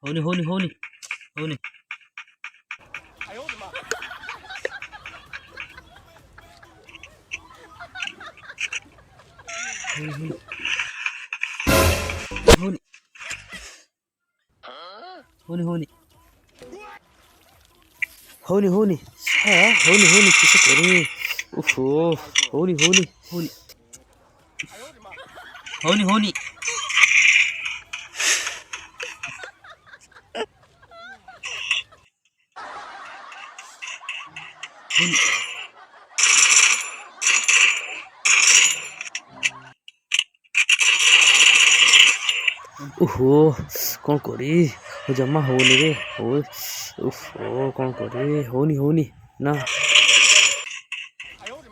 होनी होनी होनी होनी होनी होनी होनी होनी होनी होनी हाँ होनी होनी किसे करें उफ़ो होनी होनी होनी होनी होनी होनी ओहो कौन करी वो जमा होनी रे ओ उफ़ो कौन करे होनी होनी ना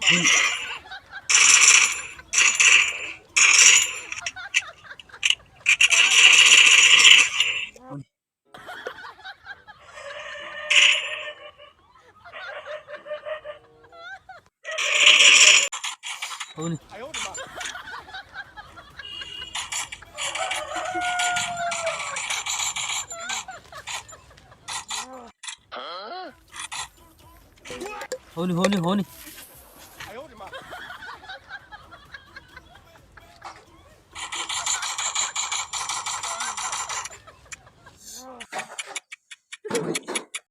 होनी होनी होनी होनी होनी